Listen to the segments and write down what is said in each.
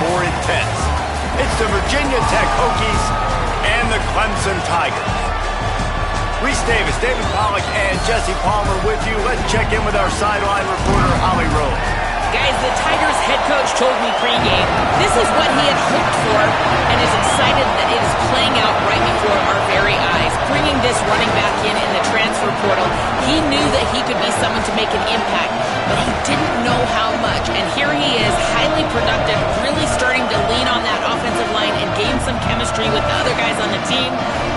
more intense. It's the Virginia Tech Hokies and the Clemson Tigers. Reese Davis, David Pollack, and Jesse Palmer with you. Let's check in with our sideline reporter, Holly Rose. Guys, the Tigers head coach told me pregame this is what he had hoped for and is excited that it is playing out right before our very eyes. Bringing this running back in the transfer portal, he knew that he could be someone to make an impact, but he didn't know how much. And here he is, highly productive, really starting to lean on that offensive line and gain some chemistry with the other guys on the team.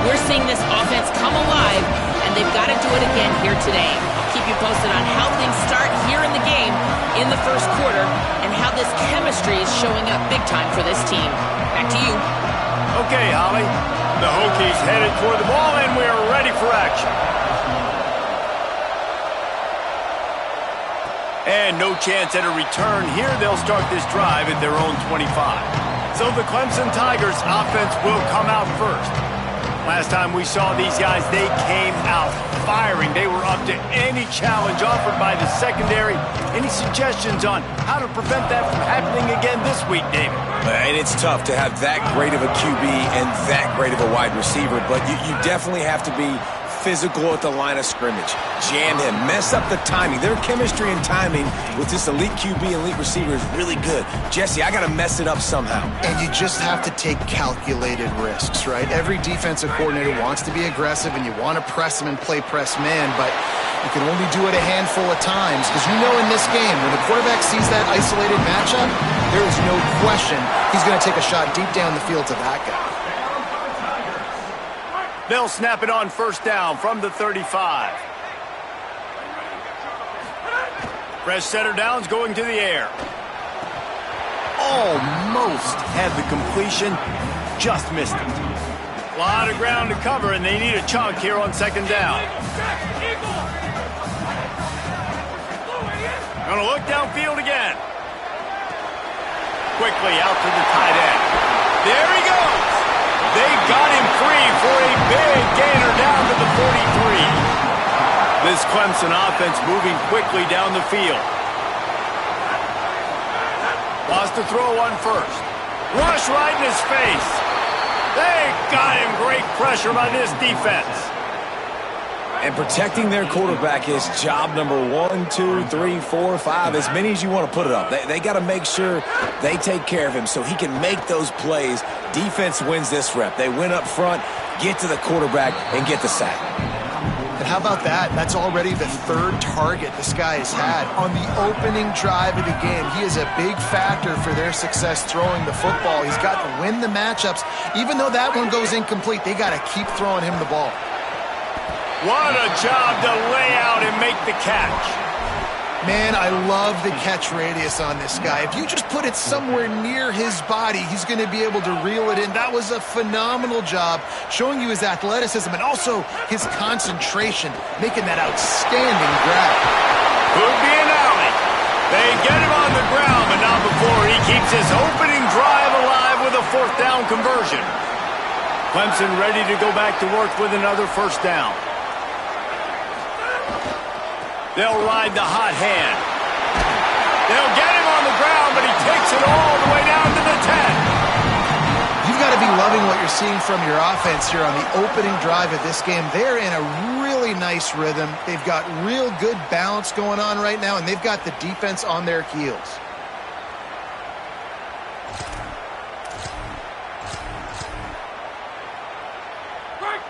We're seeing this offense come alive, and they've got to do it again here today. I'll keep you posted on how things start here in the game in the first quarter and how this chemistry is showing up big time for this team. Back to you. Okay, Holly. The Hokies headed for the ball, and we're ready for action. And no chance at a return here. They'll start this drive at their own 25. So the Clemson Tigers offense will come out first. Last time we saw these guys, they came out firing. They were up to any challenge offered by the secondary. Any suggestions on how to prevent that from happening again this week, David? And it's tough to have that great of a QB and that great of a wide receiver, but you definitely have to be physical at the line of scrimmage. Jam him, mess up the timing. Their chemistry and timing with this elite QB and elite receiver is really good. Jesse, I got to mess it up somehow. And you just have to take calculated risks, right? Every defensive coordinator wants to be aggressive, and you want to press them and play press man, but you can only do it a handful of times, because you know in this game, when the quarterback sees that isolated matchup, there is no question he's going to take a shot deep down the field to that guy. They'll snap it on first down from the 35. Fresh setter downs going to the air. Almost had the completion, just missed it. A lot of ground to cover, and they need a chunk here on second down. Gonna look downfield again. Quickly out to the tight end. There he goes. They got him free for a big gainer down to the 43. This Clemson offense moving quickly down the field. Lost to throw on first. Rush right in his face. They got him. Great pressure by this defense. And protecting their quarterback is job number 1, 2, 3, 4, 5, as many as you want to put it up. They got to make sure they take care of him so he can make those plays. Defense wins this rep. They win up front, get to the quarterback, and get the sack. And how about that? That's already the third target this guy has had on the opening drive of the game. He is a big factor for their success throwing the football. He's got to win the matchups. Even though that one goes incomplete, they got to keep throwing him the ball. What a job to lay out and make the catch. Man, I love the catch radius on this guy. If you just put it somewhere near his body, he's going to be able to reel it in. That was a phenomenal job, showing you his athleticism and also his concentration, making that outstanding grab. Could be an alley. They get him on the ground, but not before he keeps his opening drive alive with a fourth down conversion. Clemson ready to go back to work with another first down. They'll ride the hot hand. They'll get him on the ground, but he takes it all the way down to the 10. You've got to be loving what you're seeing from your offense here on the opening drive of this game. They're in a really nice rhythm. They've got real good balance going on right now, and they've got the defense on their heels.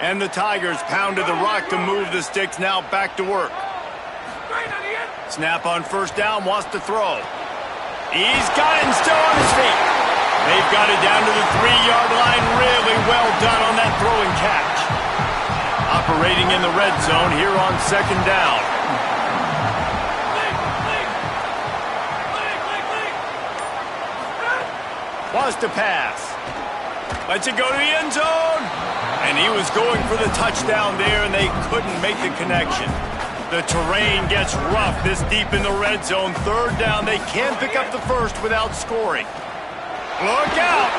And the Tigers pounded the rock to move the sticks, now back to work. Snap on first down, wants to throw. He's got it and still on his feet. They've got it down to the 3-yard line. Really well done on that throw and catch. Operating in the red zone here on second down. Wants to pass. Lets it go to the end zone. And he was going for the touchdown there, and they couldn't make the connection. The terrain gets rough this deep in the red zone. Third down, they can't pick up the first without scoring. Look out!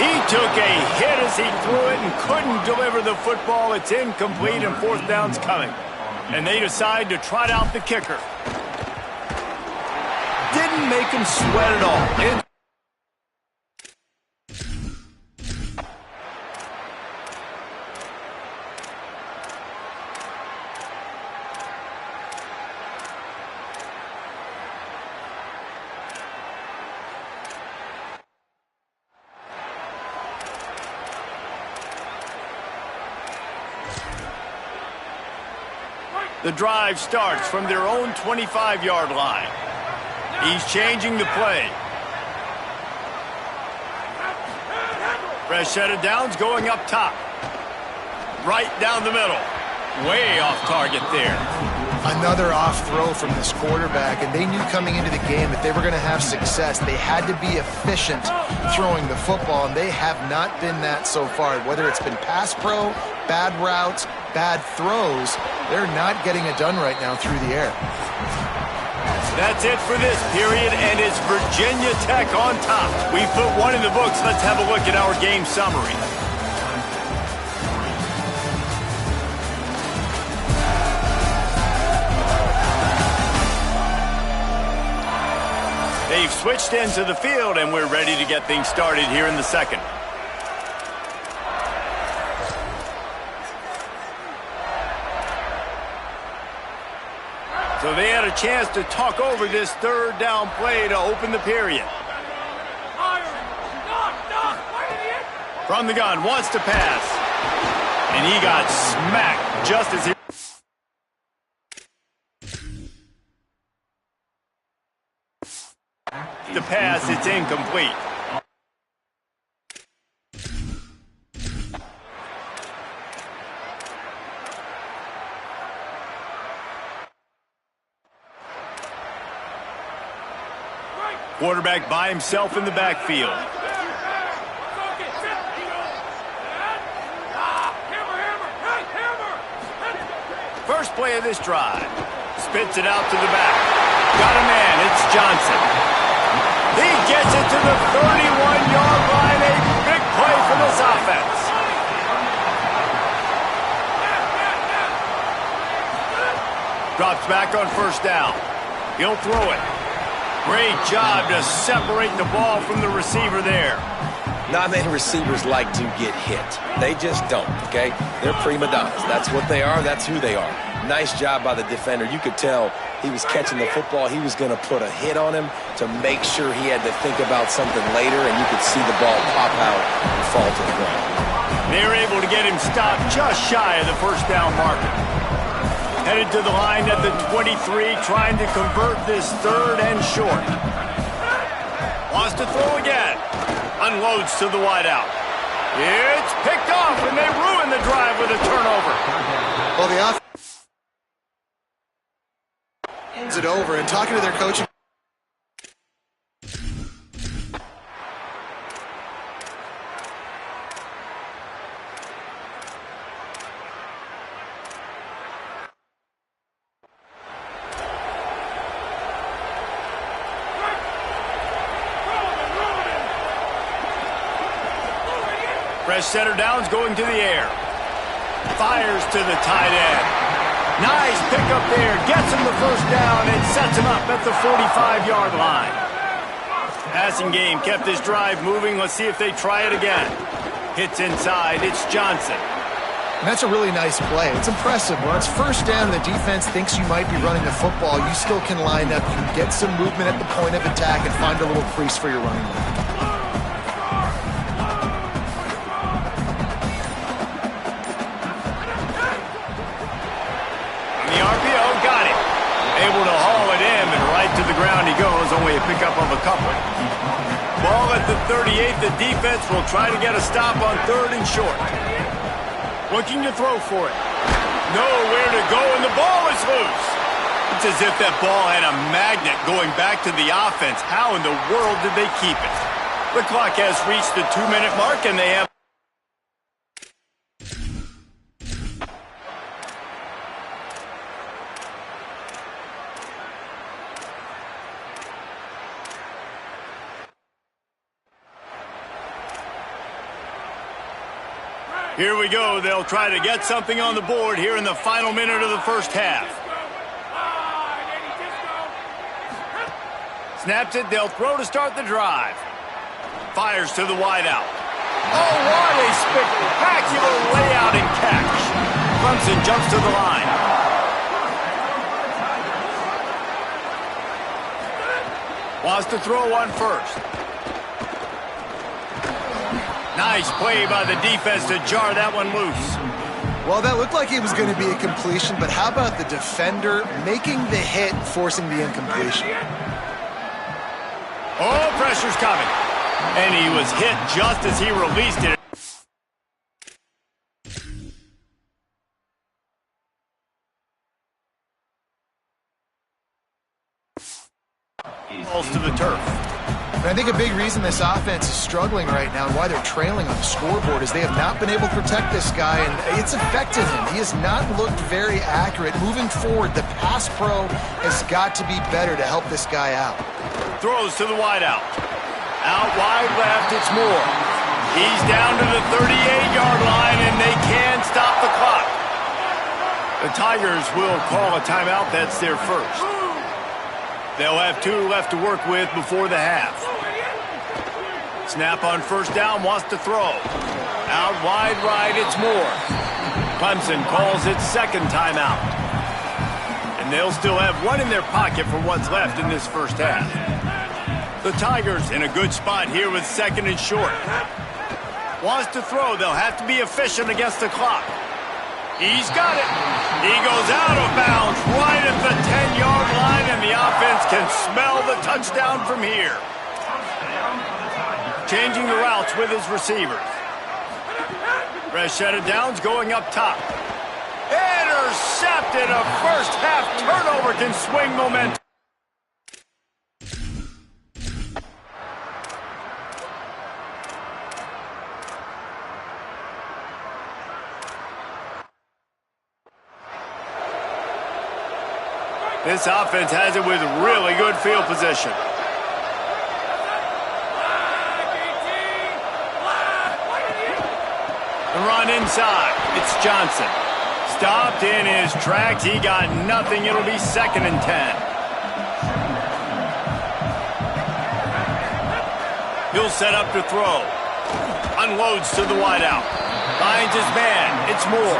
He took a hit as he threw it and couldn't deliver the football. It's incomplete, and fourth down's coming. And they decide to trot out the kicker. Didn't didn't make him sweat at all. The drive starts from their own 25-yard line. He's changing the play. Fresh set of downs going up top. Right down the middle. Way off target there. Another off throw from this quarterback, and they knew coming into the game that they were going to have success. They had to be efficient throwing the football, and they have not been that so far. Whether it's been pass pro, bad routes, bad throws, they're not getting it done right now through the air. That's it for this period, and it's Virginia Tech on top. We put one in the books. Let's have a look at our game summary. They've switched into the field, and we're ready to get things started here in the second. So they had a chance to talk over this third down play to open the period. From the gun, wants to pass. And he got smacked just as he... The pass, it's incomplete. Quarterback by himself in the backfield. First play of this drive. Spits it out to the back. Got a man, it's Johnson. He gets it to the 31-yard line. A big play for this offense. Drops back on first down. He'll throw it. Great job to separate the ball from the receiver there. Not many receivers like to get hit. They just don't, okay? They're prima donnas. That's what they are. That's who they are. Nice job by the defender. You could tell he was catching the football. He was going to put a hit on him to make sure he had to think about something later, and you could see the ball pop out and fall to the ground. They were able to get him stopped just shy of the first down marker. Headed to the line at the 23, trying to convert this third and short. Wants to throw again. Unloads to the wideout. It's picked off, and they ruin the drive with a turnover. Well, the offense is it over, and talking to their coach. Fresh setter downs going to the air. Fires to the tight end. Nice pickup there. Gets him the first down and sets him up at the 45-yard line. Passing game kept this drive moving. Let's see if they try it again. Hits inside. It's Johnson. And that's a really nice play. It's impressive. When it's first down, the defense thinks you might be running the football. You still can line up. You can get some movement at the point of attack and find a little crease for your running back. Able to haul it in, and right to the ground he goes, only a pickup of a couple. Ball at the 38, the defense will try to get a stop on third and short. Looking to throw for it. Nowhere to go, and the ball is loose. It's as if that ball had a magnet going back to the offense. How in the world did they keep it? The clock has reached the 2-minute mark, and they have... Here we go. They'll try to get something on the board here in the final minute of the first half. Snaps it, they'll throw to start the drive. Fires to the wideout. Oh, what a spectacular layout and catch. Clemson jumps to the line. Wants to throw on first. Nice play by the defense to jar that one loose. Well, that looked like it was going to be a completion, but how about the defender making the hit, forcing the incompletion? Oh, pressure's coming. And he was hit just as he released it. Falls to the turf. And I think a big reason this offense is struggling right now and why they're trailing on the scoreboard is they have not been able to protect this guy, and it's affected him. He has not looked very accurate. Moving forward, the pass pro has got to be better to help this guy out. Throws to the wideout. Out wide left, it's Moore. He's down to the 38-yard line, and they can stop the clock. The Tigers will call a timeout. That's their first. They'll have 2 left to work with before the half. Snap on first down, wants to throw. Out wide right, it's Moore. Clemson calls its second timeout. And they'll still have 1 in their pocket for what's left in this first half. The Tigers in a good spot here with second and short. Wants to throw, they'll have to be efficient against the clock. He's got it. He goes out of bounds right at the 10-yard line, and the offense can smell the touchdown from here. Changing the routes with his receivers. Fresh set of downs going up top. Intercepted. A first-half turnover can swing momentum. This offense has it with really good field position. The run inside. It's Johnson. Stopped in his tracks. He got nothing. It'll be 2nd and 10. He'll set up to throw. Unloads to the wideout. Finds his man. It's Moore.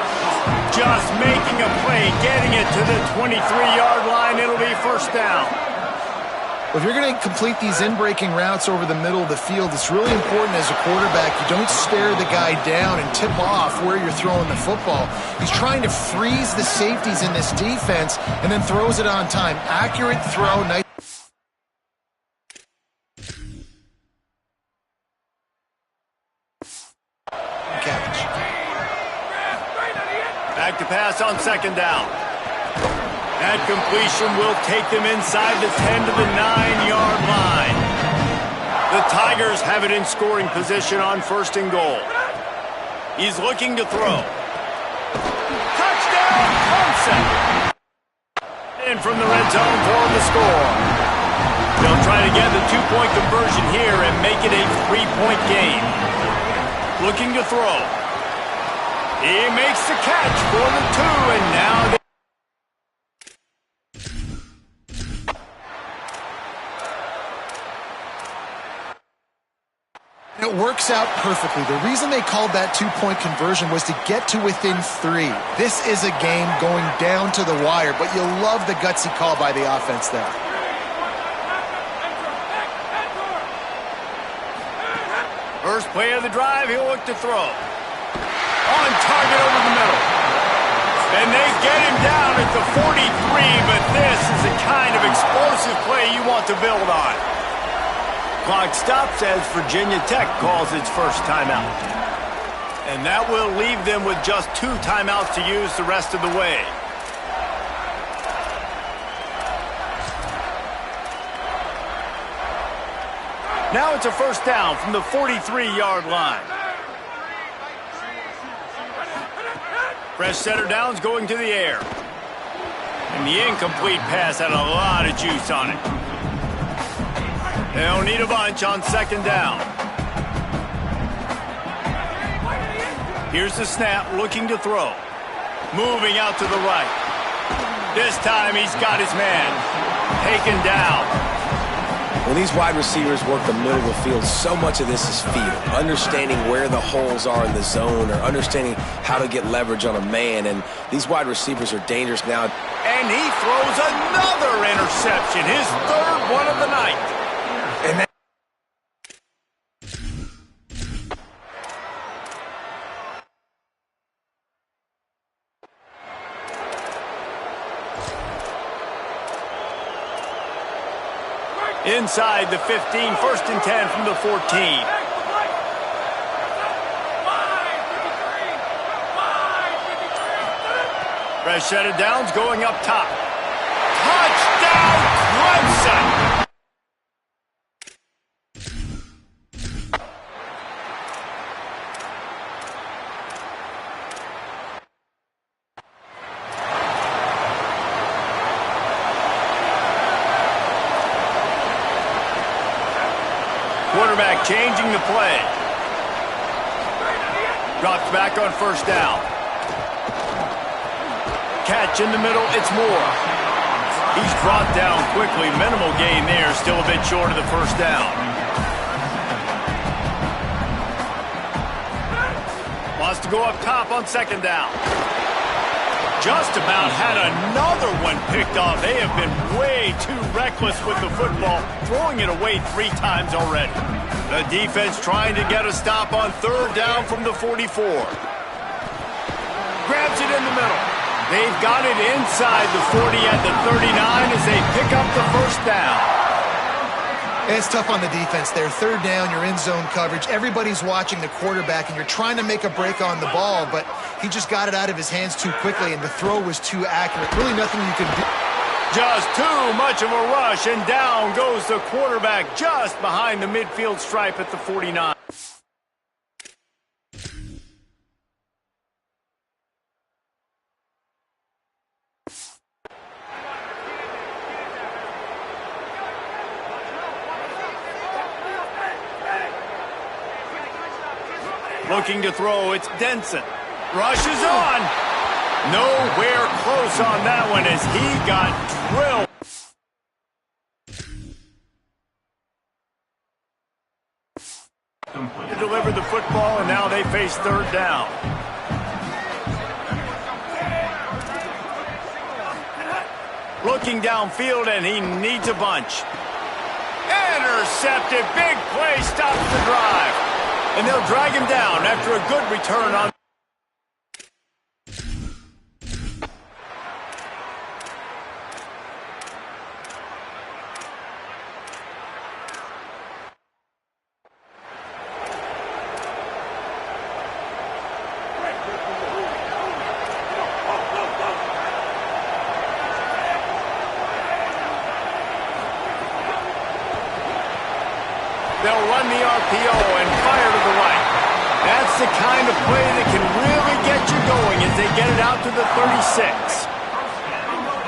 Just making a play, getting it to the 23-yard line. It'll be first down. Well, if you're going to complete these in-breaking routes over the middle of the field, it's really important as a quarterback you don't stare the guy down and tip off where you're throwing the football. He's trying to freeze the safeties in this defense and then throws it on time. Accurate throw, nice. Back to pass on second down. That completion will take them inside the 10 to the 9-yard line. The Tigers have it in scoring position on first and goal. He's looking to throw. Touchdown, Clemson! In from the red zone for the score. They'll try to get the 2-point conversion here and make it a 3-point game. Looking to throw. He makes the catch for the 2, and now it works out perfectly. The reason they called that 2-point conversion was to get to within 3. This is a game going down to the wire, but you'll love the gutsy call by the offense there. First play of the drive, he'll look to throw. On target over the middle. And they get him down at the 43, but this is the kind of explosive play you want to build on. Clock stops as Virginia Tech calls its first timeout. And that will leave them with just 2 timeouts to use the rest of the way. Now it's a first down from the 43-yard line. Fresh setter downs going to the air. And the incomplete pass had a lot of juice on it. They'll need a bunch on second down. Here's the snap, looking to throw. Moving out to the right. This time he's got his man. Taken down. When these wide receivers work the middle of the field, so much of this is feel, understanding where the holes are in the zone or understanding how to get leverage on a man. And these wide receivers are dangerous now. And he throws another interception, his third one of the night. And that inside the 15, 1st and 10 from the 14. Fresh set of downs going up top. Touchdown, Clemson! Quarterback changing the play. Drops back on 1st down. Catch in the middle, it's Moore. He's brought down quickly. Minimal gain there, still a bit short of the 1st down. Wants to go up top on 2nd down. Just about had another one picked off. They have been way too reckless with the football, throwing it away 3 times already. The defense trying to get a stop on 3rd down from the 44. Grabs it in the middle. They've got it inside the 40 at the 39 as they pick up the 1st down. It's tough on the defense there. 3rd down, you're in zone coverage. Everybody's watching the quarterback, and you're trying to make a break on the ball, but he just got it out of his hands too quickly, and the throw was too accurate. Really nothing you could do. Just too much of a rush, and down goes the quarterback just behind the midfield stripe at the 49. Looking to throw, it's Denson. Rushes on. Nowhere close on that one as he got drilled. To deliver the football, and now they face 3rd down. Looking downfield, and he needs a bunch. Intercepted. Big play stops the drive. And they'll drag him down after a good return on. They'll run the RPO and fire to the right. That's the kind of play that can really get you going as they get it out to the 36.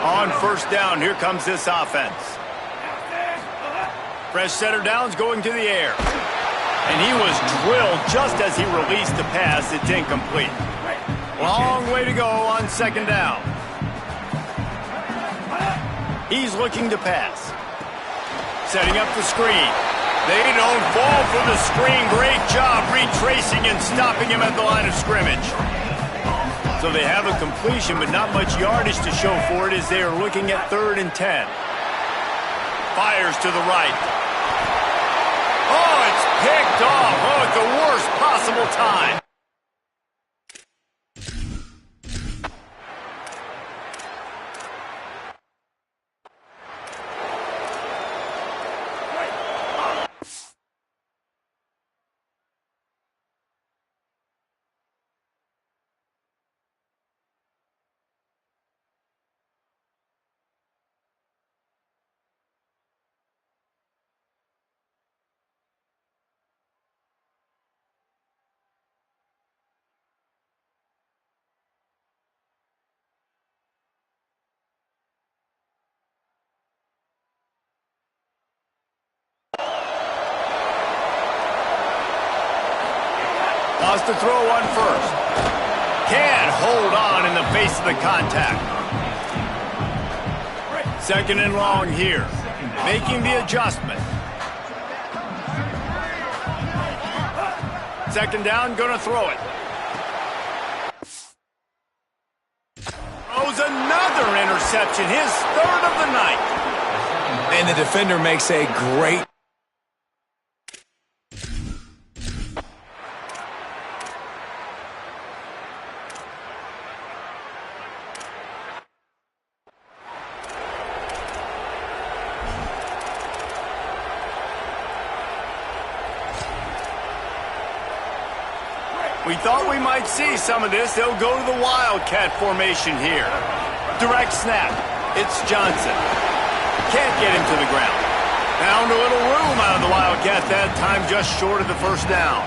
On 1st down, here comes this offense. Fresh set of downs going to the air. And he was drilled just as he released the pass. It's incomplete. Long way to go on 2nd down. He's looking to pass. Setting up the screen. They don't fall for the screen. Great job retracing and stopping him at the line of scrimmage. So they have a completion, but not much yardage to show for it as they are looking at 3rd and 10. Fires to the right. Oh, it's picked off. Oh, at the worst possible time. Lost the throw on 1st. Can't hold on in the face of the contact. 2nd and long here. Making the adjustment. Second down, gonna throw it. Throws another interception, his third of the night. And the defender makes a great... We thought we might see some of this. They'll go to the Wildcat formation here. Direct snap. It's Johnson. Can't get him to the ground. Found a little room out of the Wildcat that time, just short of the first down.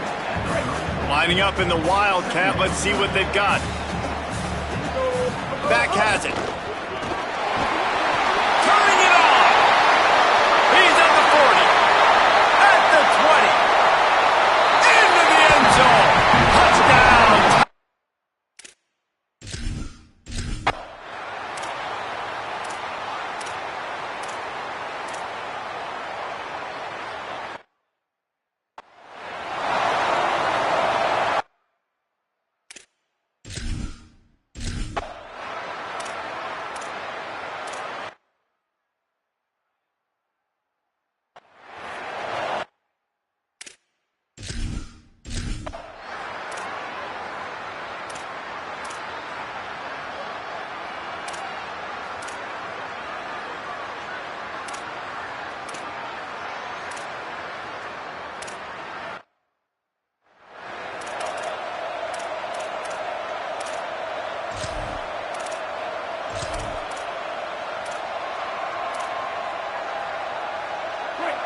Lining up in the Wildcat. Let's see what they've got. Back has it. Turning it on. He's at the 40. At the 20. Into the end zone. Touchdown!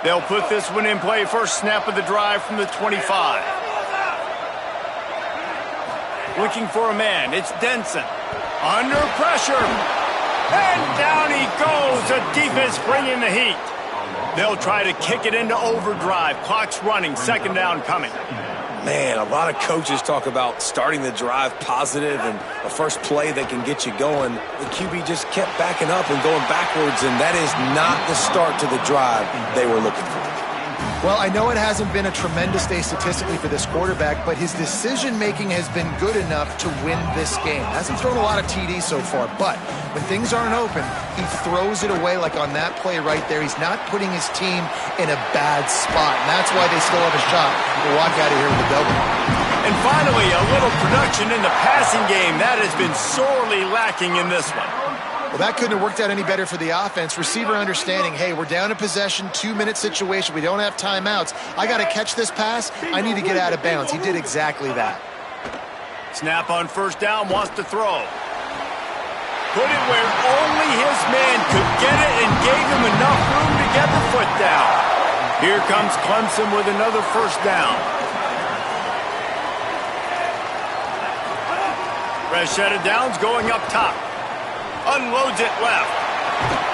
They'll put this one in play. First snap of the drive from the 25. Looking for a man. It's Denson. Under pressure. And down he goes. The defense bringing the heat. They'll try to kick it into overdrive. Clock's running. Second down coming. Man, a lot of coaches talk about starting the drive positive and a first play that can get you going. The QB just kept backing up and going backwards, and that is not the start to the drive they were looking for. Well, I know it hasn't been a tremendous day statistically for this quarterback, but his decision-making has been good enough to win this game. Hasn't thrown a lot of TDs so far, but when things aren't open, he throws it away like on that play right there. He's not putting his team in a bad spot, and that's why they still have a shot to walk out of here with a double. And finally, a little production in the passing game. That has been sorely lacking in this one. Well, that couldn't have worked out any better for the offense. Receiver understanding, hey, we're down in possession, 2-minute situation. We don't have timeouts. I got to catch this pass. I need to get out of bounds. He did exactly that. Snap on first down, wants to throw. Put it where only his man could get it and gave him enough room to get the foot down. Here comes Clemson with another first down. Fresh set of downs going up top. Unloads it left.